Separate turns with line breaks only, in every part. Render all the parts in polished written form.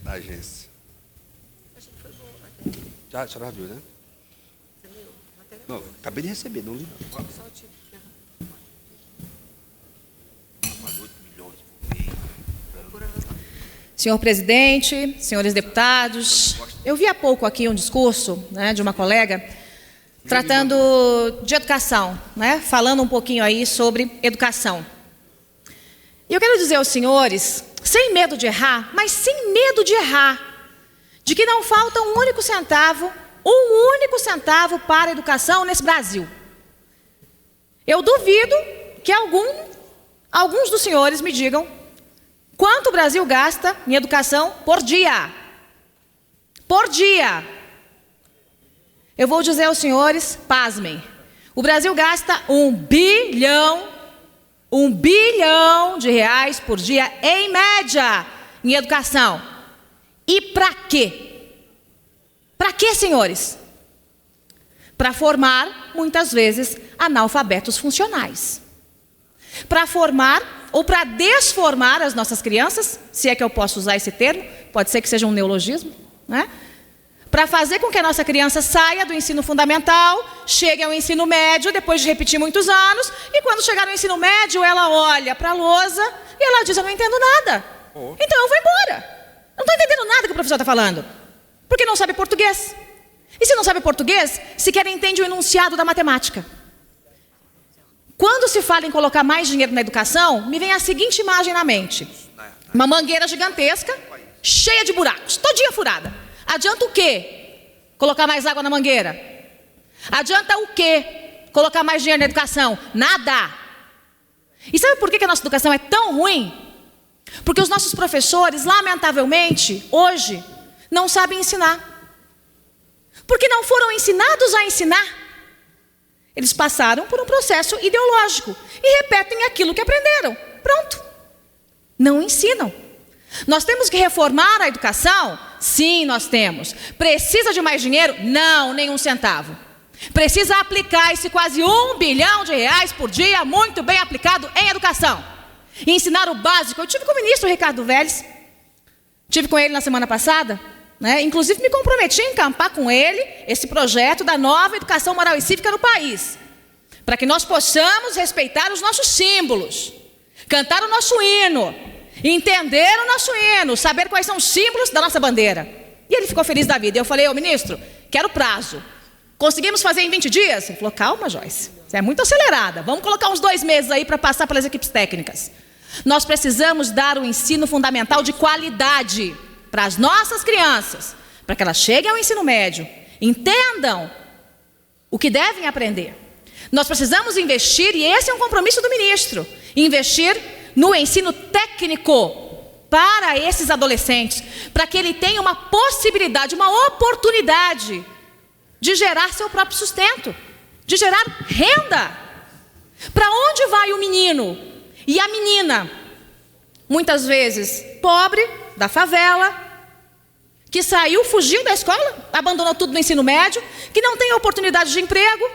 da agência. Já, a senhora viu, né? Não, acabei de receber, não li não.
Senhor presidente, senhores deputados, eu vi há pouco aqui um discurso, né, de uma colega tratando de educação, né, falando um pouquinho aí sobre educação. E eu quero dizer aos senhores, sem medo de errar, mas sem medo de errar, de que não falta um único centavo para a educação nesse Brasil. Eu duvido que alguns dos senhores me digam quanto o Brasil gasta em educação por dia. Por dia. Eu vou dizer aos senhores, pasmem, o Brasil gasta 1 bilhão de reais por dia, em média, em educação. E para quê? Para quê, senhores? Para formar, muitas vezes, analfabetos funcionais. Para formar ou para desformar as nossas crianças, se é que eu posso usar esse termo, pode ser que seja um neologismo, né? Para fazer com que a nossa criança saia do ensino fundamental, chegue ao ensino médio, depois de repetir muitos anos, e quando chegar no ensino médio, ela olha para a lousa e ela diz, eu não entendo nada, então eu vou embora. Não estou entendendo nada que o professor está falando, porque não sabe português. E se não sabe português, sequer entende o enunciado da matemática. Quando se fala em colocar mais dinheiro na educação, me vem a seguinte imagem na mente. Uma mangueira gigantesca, cheia de buracos, todinha furada. Adianta o quê? Colocar mais água na mangueira? Adianta o quê? Colocar mais dinheiro na educação? Nada. E sabe por que a nossa educação é tão ruim? Porque os nossos professores, lamentavelmente, hoje, não sabem ensinar. Porque não foram ensinados a ensinar. Eles passaram por um processo ideológico e repetem aquilo que aprenderam. Pronto. Não ensinam. Nós temos que reformar a educação? Sim, nós temos. Precisa de mais dinheiro? Não, nenhum centavo. Precisa aplicar esse quase 1 bilhão de reais por dia, muito bem aplicado em educação. E ensinar o básico. Eu tive com o ministro Ricardo Vélez, tive com ele na semana passada, né? Inclusive me comprometi a encampar com ele esse projeto da nova educação moral e cívica no país, para que nós possamos respeitar os nossos símbolos, cantar o nosso hino, entender o nosso hino, saber quais são os símbolos da nossa bandeira. E ele ficou feliz da vida. Eu falei, ministro, quero prazo. Conseguimos fazer em 20 dias? Ele falou, calma, Joyce, você é muito acelerada, vamos colocar uns 2 meses aí para passar pelas equipes técnicas. Nós precisamos dar um ensino fundamental de qualidade para as nossas crianças, para que elas cheguem ao ensino médio, entendam o que devem aprender. Nós precisamos investir, e esse é um compromisso do ministro, investir no ensino técnico para esses adolescentes, para que ele tenha uma possibilidade, uma oportunidade de gerar seu próprio sustento, de gerar renda. Para onde vai o menino e a menina? Muitas vezes pobre, da favela, que saiu, fugiu da escola, abandonou tudo no ensino médio, que não tem oportunidade de emprego,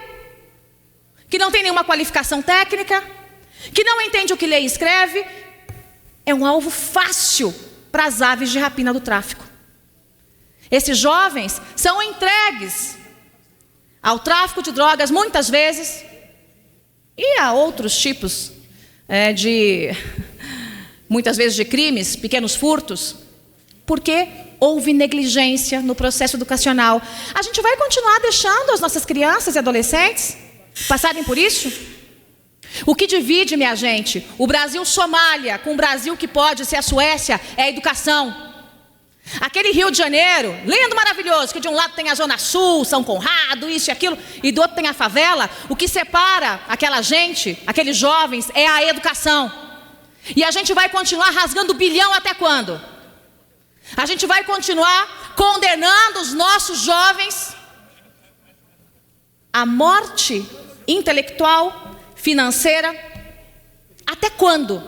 que não tem nenhuma qualificação técnica, que não entende o que lê e escreve. É um alvo fácil para as aves de rapina do tráfico. Esses jovens são entregues ao tráfico de drogas muitas vezes e a outros tipos muitas vezes de crimes, pequenos furtos, porque houve negligência no processo educacional. A gente vai continuar deixando as nossas crianças e adolescentes passarem por isso? O que divide, minha gente, o Brasil-Somália com o Brasil que pode ser a Suécia é a educação. Aquele Rio de Janeiro, lindo, maravilhoso, que de um lado tem a Zona Sul, São Conrado, isso e aquilo, e do outro tem a favela. O que separa aquela gente, aqueles jovens, é a educação. E a gente vai continuar rasgando bilhão até quando? A gente vai continuar condenando os nossos jovens à morte intelectual, financeira. Até quando?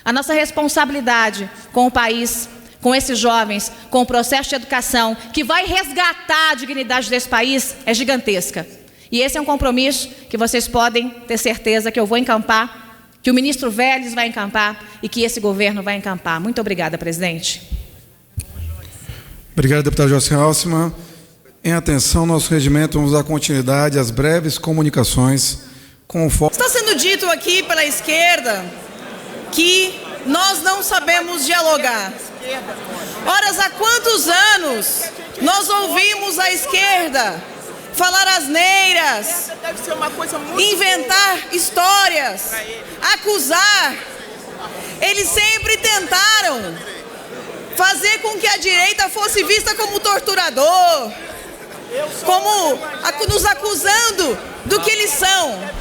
A nossa responsabilidade com o país, com esses jovens, com o processo de educação que vai resgatar a dignidade desse país é gigantesca. E esse é um compromisso que vocês podem ter certeza que eu vou encampar, que o ministro Vélez vai encampar e que esse governo vai encampar. Muito obrigada, presidente.
Obrigado, deputado José Halsemann. Em atenção, nosso regimento, vamos dar continuidade às breves comunicações com o foco.
Está sendo dito aqui pela esquerda que nós não sabemos dialogar. Ora, há quantos anos nós ouvimos a esquerda falar asneiras, inventar histórias, acusar? Eles sempre tentaram fazer com que a direita fosse vista como torturador, como nos acusando do que eles são.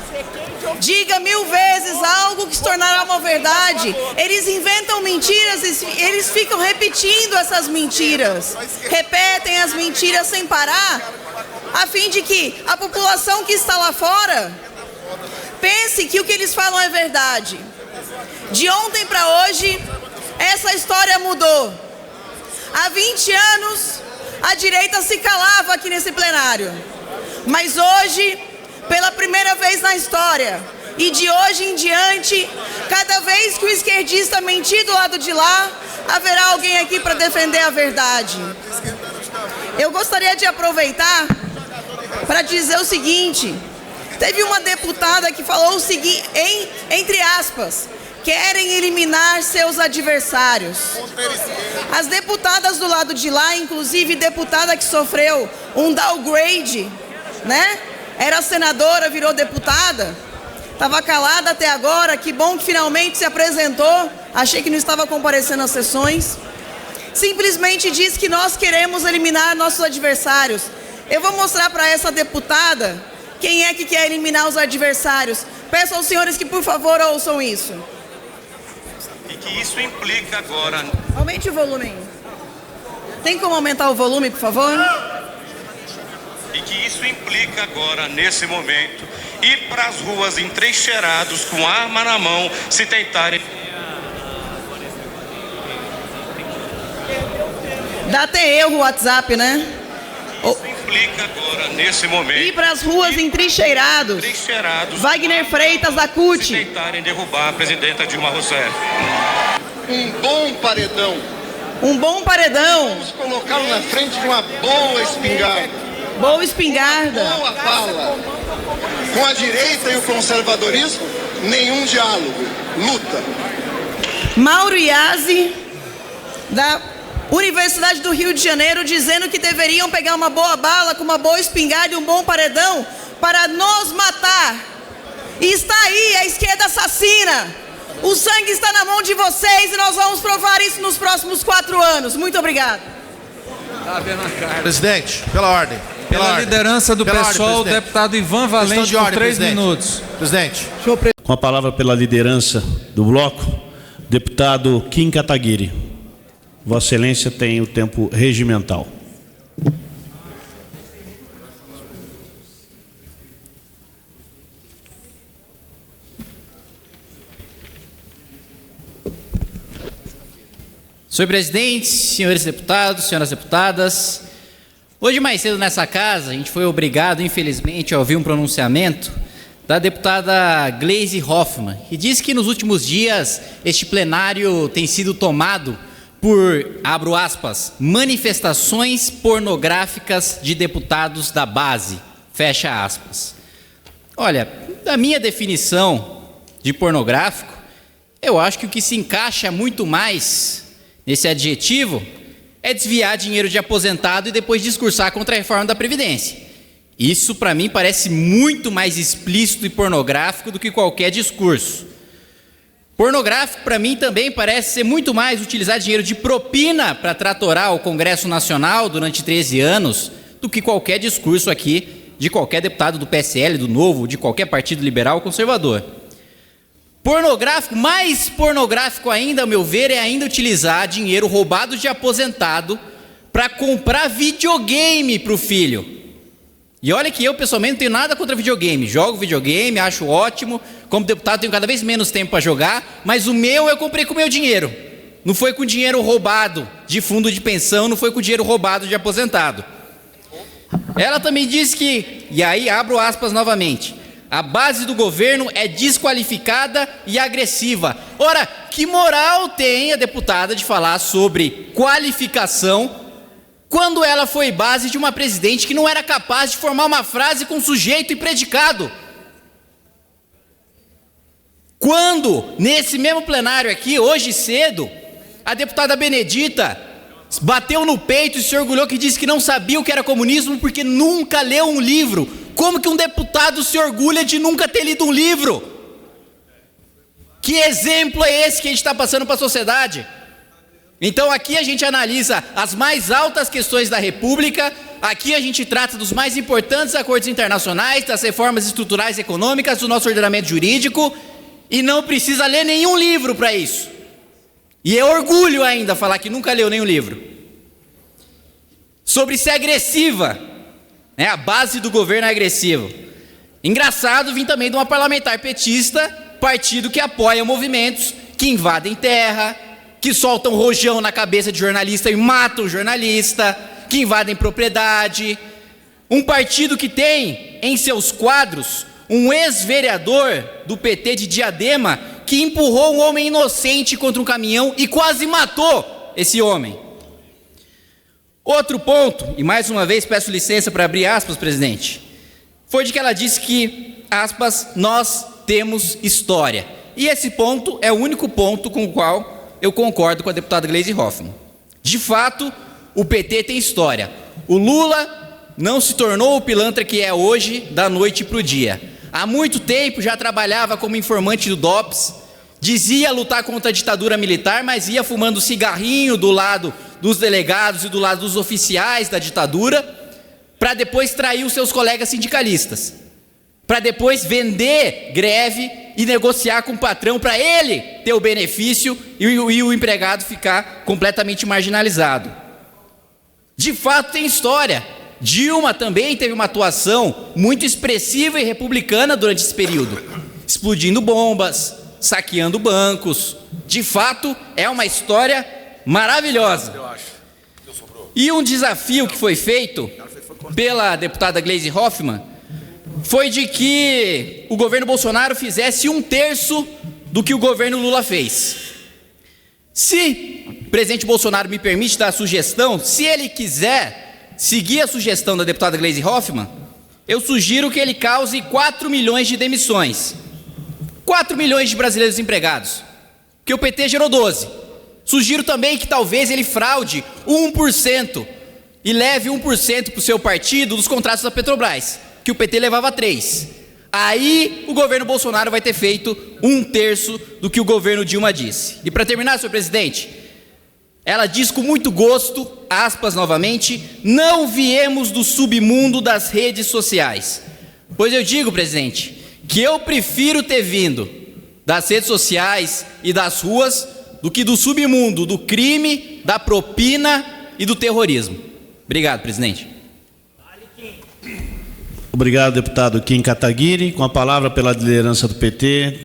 Diga 1000 vezes algo que se tornará uma verdade. Eles inventam mentiras, eles ficam repetindo essas mentiras. Repetem as mentiras sem parar, a fim de que a população que está lá fora pense que o que eles falam é verdade. De ontem para hoje, essa história mudou. Há 20 anos, a direita se calava aqui nesse plenário. Mas hoje, pela primeira vez na história, e de hoje em diante, cada vez que o esquerdista mentir do lado de lá, haverá alguém aqui para defender a verdade. Eu gostaria de aproveitar para dizer o seguinte: teve uma deputada que falou o seguinte, entre aspas, querem eliminar seus adversários. As deputadas do lado de lá, inclusive deputada que sofreu um downgrade, né? Era senadora, virou deputada, estava calada até agora, que bom que finalmente se apresentou, achei que não estava comparecendo às sessões. Simplesmente diz que nós queremos eliminar nossos adversários. Eu vou mostrar para essa deputada quem é que quer eliminar os adversários. Peço aos senhores que, por favor, ouçam isso.
E que isso implica agora...
Aumente o volume. Tem como aumentar o volume, por favor?
E que isso implica agora, nesse momento, ir para as ruas entrincheirados, com arma na mão, se tentarem...
Dá até erro o WhatsApp, né?
Isso implica agora, nesse momento...
Ir para as ruas entrincheirados. Wagner Freitas, da CUT.
Se tentarem derrubar a presidenta Dilma Rousseff.
Um bom paredão.
Um bom paredão.
Vamos colocá-lo na frente de uma boa espingarda.
Boa espingarda.
Boa bala. Com a direita e o conservadorismo, nenhum diálogo. Luta.
Mauro Iazzi, da Universidade do Rio de Janeiro, dizendo que deveriam pegar uma boa bala com uma boa espingarda e um bom paredão para nos matar. E está aí a esquerda assassina. O sangue está na mão de vocês e nós vamos provar isso nos próximos 4 anos. Muito obrigado.
Presidente, pela ordem.
Pela liderança do PSOL, o deputado Ivan Valente, por 3 minutos.
Presidente.
Com a palavra pela liderança do bloco, deputado Kim Kataguiri. Vossa Excelência tem o tempo regimental.
Senhor presidente, senhores deputados, senhoras deputadas, hoje mais cedo nessa casa a gente foi obrigado, infelizmente, a ouvir um pronunciamento da deputada Gleisi Hoffmann, que disse que nos últimos dias este plenário tem sido tomado por, abro aspas, manifestações pornográficas de deputados da base, fecha aspas. Olha, da minha definição de pornográfico, eu acho que o que se encaixa muito mais nesse adjetivo é desviar dinheiro de aposentado e depois discursar contra a reforma da Previdência. Isso, para mim, parece muito mais explícito e pornográfico do que qualquer discurso. Pornográfico, para mim, também parece ser muito mais utilizar dinheiro de propina para tratorar o Congresso Nacional durante 13 anos do que qualquer discurso aqui de qualquer deputado do PSL, do Novo, de qualquer partido liberal ou conservador. Pornográfico, mais pornográfico ainda, ao meu ver, é ainda utilizar dinheiro roubado de aposentado para comprar videogame para o filho. E olha que eu, pessoalmente, não tenho nada contra videogame. Jogo videogame, acho ótimo. Como deputado, tenho cada vez menos tempo para jogar, mas o meu eu comprei com o meu dinheiro. Não foi com dinheiro roubado de fundo de pensão, não foi com dinheiro roubado de aposentado. Ela também disse que, e aí abro aspas novamente, a base do governo é desqualificada e agressiva. Ora, que moral tem a deputada de falar sobre qualificação quando ela foi base de uma presidente que não era capaz de formar uma frase com sujeito e predicado. Quando, nesse mesmo plenário aqui, hoje cedo, a deputada Benedita bateu no peito e se orgulhou que disse que não sabia o que era comunismo porque nunca leu um livro. Como que um deputado se orgulha de nunca ter lido um livro? Que exemplo é esse que a gente está passando para a sociedade? Então aqui a gente analisa as mais altas questões da República, aqui a gente trata dos mais importantes acordos internacionais, das reformas estruturais e econômicas, do nosso ordenamento jurídico, e não precisa ler nenhum livro para isso. E é orgulho ainda falar que nunca leu nenhum livro. Sobre ser agressiva, né? A base do governo é agressivo. Engraçado vir também de uma parlamentar petista, partido que apoia movimentos que invadem terra, que soltam rojão na cabeça de jornalista e matam jornalista, que invadem propriedade. Um partido que tem em seus quadros um ex-vereador do PT de Diadema que empurrou um homem inocente contra um caminhão e quase matou esse homem. Outro ponto, e mais uma vez peço licença para abrir aspas, presidente, foi de que ela disse que, aspas, nós temos história. E esse ponto é o único ponto com o qual eu concordo com a deputada Gleisi Hoffmann. De fato, o PT tem história. O Lula não se tornou o pilantra que é hoje da noite para o dia. Há muito tempo já trabalhava como informante do DOPS, dizia lutar contra a ditadura militar, mas ia fumando cigarrinho do lado dos delegados e do lado dos oficiais da ditadura, para depois trair os seus colegas sindicalistas, para depois vender greve e negociar com o patrão para ele ter o benefício e o empregado ficar completamente marginalizado. De fato tem história. Dilma também teve uma atuação muito expressiva e republicana durante esse período, explodindo bombas, saqueando bancos. De fato, é uma história maravilhosa. E um desafio que foi feito pela deputada Gleisi Hoffmann foi de que o governo Bolsonaro fizesse 1/3 do que o governo Lula fez. Se o presidente Bolsonaro me permite dar a sugestão, se ele quiser seguir a sugestão da deputada Gleisi Hoffmann, eu sugiro que ele cause 4 milhões de demissões. 4 milhões de brasileiros desempregados, que o PT gerou 12. Sugiro também que talvez ele fraude 1% e leve 1% para o seu partido dos contratos da Petrobras, que o PT levava 3%. Aí o governo Bolsonaro vai ter feito 1/3 do que o governo Dilma disse. E para terminar, senhor presidente, ela diz com muito gosto, aspas novamente, não viemos do submundo das redes sociais. Pois eu digo, presidente, que eu prefiro ter vindo das redes sociais e das ruas do que do submundo, do crime, da propina e do terrorismo. Obrigado, presidente.
Obrigado, deputado Kim Kataguiri. Com a palavra pela liderança do PT.